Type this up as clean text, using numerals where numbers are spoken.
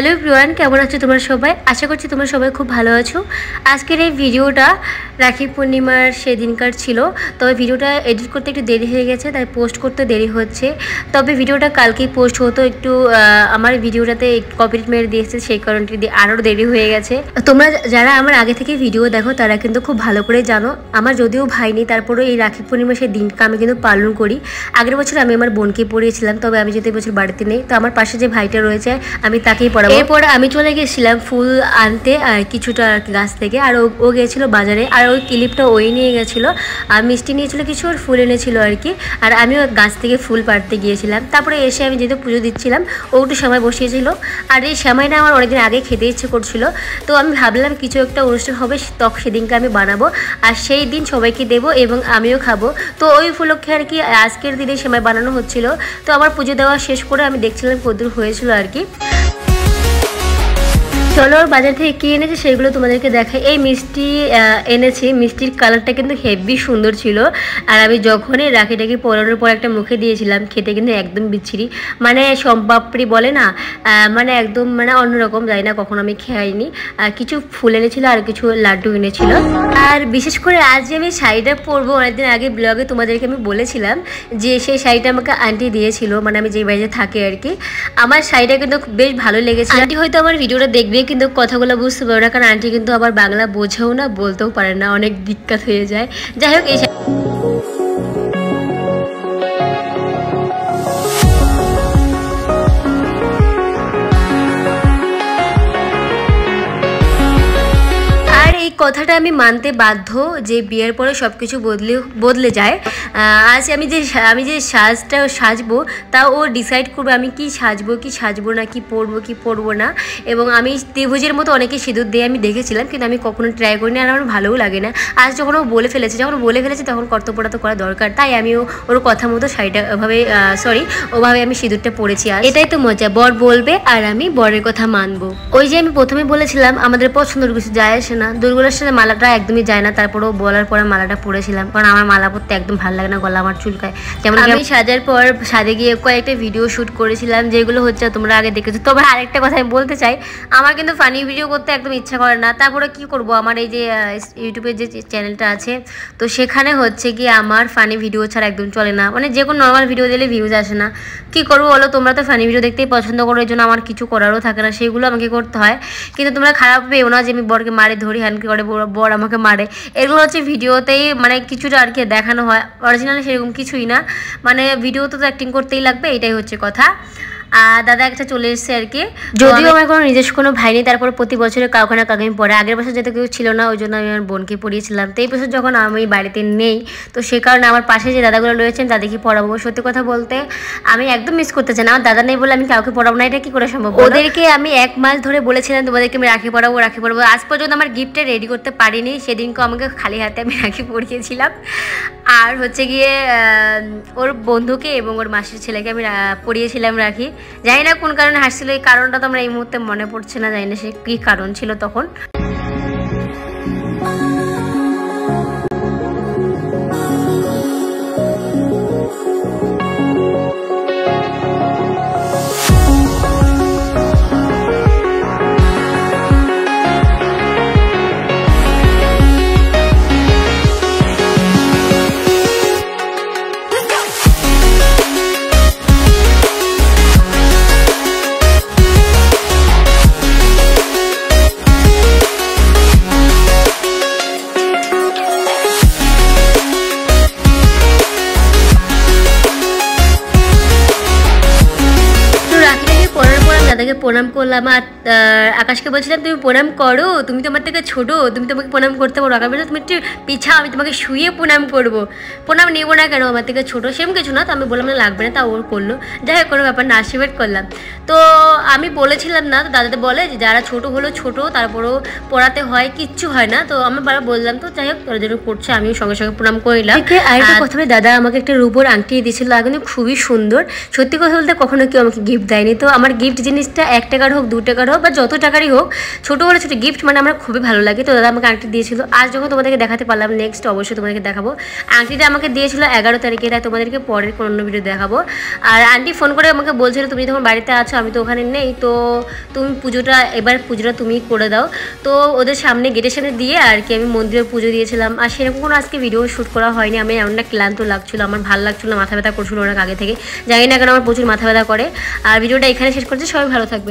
Hello everyone, কেমন আছো তোমরা সবাই? আশা করছি তোমরা সবাই খুব ভালো আছো। আজকের এই ভিডিওটা রাখি পূর্ণিমার সেদিনকার ছিল, তবে ভিডিওটা এডিট করতে একটু দেরি হয়ে গেছে, তাই পোস্ট করতে দেরি হচ্ছে। তবে ভিডিওটা কালকেই পোস্ট হতো, একটু আমার ভিডিওটাতে একটু কপিরাইট মেরে দিয়েছে, সেই কারণটি আরও দেরি হয়ে গেছে। তোমরা যারা আমার আগে থেকে ভিডিও দেখো তারা কিন্তু খুব ভালো করে জানো, আমার যদিও ভাই নেই, তারপরেও এই রাখি পূর্ণিমার সেই দিনটা আমি কিন্তু পালন করি। আগের বছর আমি আমার বোনকে পড়িয়েছিলাম, তবে আমি যদি বছর বাড়িতে নেই, তো আমার পাশে যে ভাইটা রয়েছে আমি তাকেই পড়াবো। এরপর আমি চলে গেছিলাম ফুল আনতে আর কিছুটা আর কি গাছ থেকে, আর ও গিয়েছিল বাজারে, আর ওই ক্লিপটা ওই নিয়ে গেছিলো, আর মিষ্টি নিয়েছিল কিছু, আর ফুল এনেছিল আর কি। আর আমিও গাছ থেকে ফুল পাড়তে গিয়েছিলাম। তারপরে এসে আমি যেহেতু পুজো দিচ্ছিলাম, ও একটু সময় বসিয়েছিল, আর এই সময়টা আমার অনেকদিন আগে খেতে ইচ্ছে করছিল, তো আমি ভাবলাম কিছু একটা অনুষ্ঠান হবে সেদিনকে আমি বানাবো, আর সেই দিন সবাইকে দেবো এবং আমিও খাবো। তো ওই উপলক্ষে আর কি আজকের দিনে সেমাই বানানো হচ্ছিল। তো আমার পুজো দেওয়া শেষ করে আমি দেখছিলাম কতদূর হয়েছিল আর কি। চলো বাজার থেকে কী এনেছে সেগুলো তোমাদেরকে দেখাই। এই মিষ্টি এনেছি, মিষ্টির কালারটা কিন্তু হেভি সুন্দর ছিল, আর আমি যখনই রাখিটাকে পরানোর পর একটা মুখে দিয়েছিলাম, খেতে কিন্তু একদম বিচ্ছিরি, মানে সম্পাপড়ি বলে না, মানে একদম মানে অন্যরকম, যাই না কখনো আমি খাইনি। কিছু ফুল এনেছিল আর কিছু লাড্ডু এনেছিল। আর বিশেষ করে আজ যে আমি শাড়িটা পরবো, অনেকদিন আগে ব্লগে তোমাদেরকে আমি বলেছিলাম যে সেই শাড়িটা আমাকে আন্টি দিয়েছিল, মানে আমি যে বাড়িতে থাকি আর কি। আমার শাড়িটা কিন্তু বেশ ভালো লেগেছে। আন্টি হয়তো আমার ভিডিওটা দেখবে কিন্তু কথাগুলো বুঝতে পারো না, কারণ আন্টি কিন্তু আবার বাংলা বোঝেও না, বলতেও পারে না, অনেক দিক্কত হয়ে যায়। যাই হোক, এই কথাটা আমি মানতে বাধ্য যে বিয়ের পরে সব কিছু বদলে যায়। আজ আমি যে সাজবো তা ও ডিসাইড করবে আমি কি সাজবো না, কি পরবো না। এবং আমি ত্রিভুজের মতো অনেকে সিঁদুর দিয়ে আমি দেখেছিলাম, কিন্তু আমি কখনো ট্রাই করিনি, আর আমার ভালোও লাগে না। আজ যখন ও বলে ফেলেছে তখন কর্তব্যটা তো করা দরকার, তাই আমি ওর কথা মতো শাড়িটা ওভাবে আমি সিঁদুরটা পরেছি। আর এটাই তো মজা, বর বলবে আর আমি বরের কথা মানবো। ওই যে আমি প্রথমে বলেছিলাম আমাদের পছন্দের কিছু যায় আসে না, দুর্গুলোর সাথে মালাটা একদমই যায় না, তারপরেও বলার পরে মালাটা পরেছিলাম, কারণ আমার মালা পরতে একদম ভালো লাগে না, গলা আমার চুলকায়। যেমন আমি সাজার পর সাজে গিয়ে কয়েকটা ভিডিও শ্যুট করেছিলাম, যেগুলো হচ্ছে তোমরা আগে দেখেছো। তবে আরেকটা কথা আমি বলতে চাই, আমার কিন্তু ফানি ভিডিও করতে একদম ইচ্ছা করে না, তারপরে কি করব, আমার এই যে ইউটিউবের যে চ্যানেলটা আছে, তো সেখানে হচ্ছে কি আমার ফানি ভিডিও ছাড়া একদম চলে না, মানে যে কোনো নর্মাল ভিডিও দিলে ভিউজ আসে না। কি করবো বলো, তোমরা তো ফানি ভিডিও দেখতেই পছন্দ করো, এই জন্য আমার কিছু করারও থাকে না, সেগুলো আমাকে করতে হয়। কিন্তু তোমরা খারাপ পেও না যে আমি বরকে মারে ধরি, হ্যান্ড করে বর আমাকে মারে, এগুলো হচ্ছে ভিডিওতেই মানে কিছুটা আর কি দেখানো হয়, অরিজিনালি সেরকম কিছুই না, মানে ভিডিওতে তো অ্যাক্টিং করতেই লাগবে, এটাই হচ্ছে কথা। দাদা একটা চলে এসছে আর কি, যদিও আমার কোনো নিজস্ব কোনো ভাই নেই, তারপর প্রতি বছরে কাউকে না কাউকে আমি পড়ে, আগের বছর যেহেতু কেউ ছিল না ওই জন্য আমি আমার বোনকে পড়িয়েছিলাম। তো এই বছর যখন আমি বাড়িতে নেই, তো সে কারণে আমার পাশে যে দাদাগুলো রয়েছেন তাদেরকে পড়াবো। সত্যি কথা বলতে আমি একদম মিস করতে চাই না, আমার দাদা নেই বলে আমি কাউকে পড়াবো না, এটা কি করে সম্ভব? ওদেরকে আমি 1 মাস ধরে বলেছিলাম তোমাদেরকে আমি রাখি পড়াবো, আজ পর্যন্ত আমার গিফটটা রেডি করতে পারিনি। সেদিনকে আমাকে খালি হাতে আমি রাখি পড়িয়েছিলাম, আর হচ্ছে গিয়ে ওর বন্ধুকে এবং ওর মাসির ছেলেকে আমি পড়িয়েছিলাম রাখি। জানি না কোন কারণে হাসছিল, এই কারণটা তো আমরা এই মুহূর্তে মনে পড়ছে না, জানি না সে কী কারণ ছিল তখন। দাদাকে প্রণাম করলাম, আর আকাশকে বলছিলাম তুমি প্রণাম করো, তুমি তো আমার থেকে ছোটো, তুমি তোমাকে প্রণাম করতে পারো। আকাশ বলছে তুমি একটু পিছাও, আমি তোমাকে শুয়ে প্রণাম করবো। প্রণাম নেবো না কেন, আমার থেকে ছোটো, সেরকম কিছু না। তো আমি বললাম না লাগবে না, তা ওর করলো, যাই হোক কোনো ব্যাপার না, আশীর্বাদ করলাম। তো আমি বলেছিলাম না, তো দাদাতে বলে যে যারা ছোটো হলো ছোটো, তারপরেও পড়াতে হয়, কিচ্ছু হয় না। তো আমি বারবার বললাম, তো যাই হোক তোর জন্য করছে, আমিও সঙ্গে সঙ্গে প্রণাম করলাম। আরেকটা প্রথমে দাদা আমাকে একটা রূপোর আংটি দিয়েছিল, কিন্তু খুবই সুন্দর। সত্যি কথা বলতে কখনো কেউ আমাকে গিফট দেয়নি, তো আমার গিফট জিনিসটা 1 টাকার হোক 2 টাকার হোক বা যত টাকারই হোক, ছোটো হলে ছোটো গিফট মানে আমার খুবই ভালো লাগে। তো দাদা আমাকে আংটি দিয়েছিল, আজ যখন তোমাদেরকে দেখাতে পারলাম, নেক্সট অবশ্যই তোমাদেরকে দেখাবো। আংটিটা আমাকে দিয়েছিল 11 তারিখে, তাই তোমাদেরকে পরের কোনো অন্য ভিডিও দেখাবো। আর আন্টি ফোন করে আমাকে বলছিল তুমি তখন বাড়িতে আছো, আমি তো ওখানে নেই, তো তুমি পুজোটা তুমি করে দাও। তো ওদের সামনে গেটের সামনে দিয়ে আর কি আমি মন্দিরে পুজো দিয়েছিলাম। আর সেরকম কোনো আজকে ভিডিও শ্যুট করা হয়নি, আমি এমনটা ক্লান্ত লাগছিলো, আমার ভালো লাগছিলো, মাথা ব্যথা করছিলো অনেক আগে থেকে, জানি না কেন আমার প্রচুর মাথা ব্যথা করে। আর ভিডিওটা এখানে শেষ করছি, সবাই ভালো থাকবে।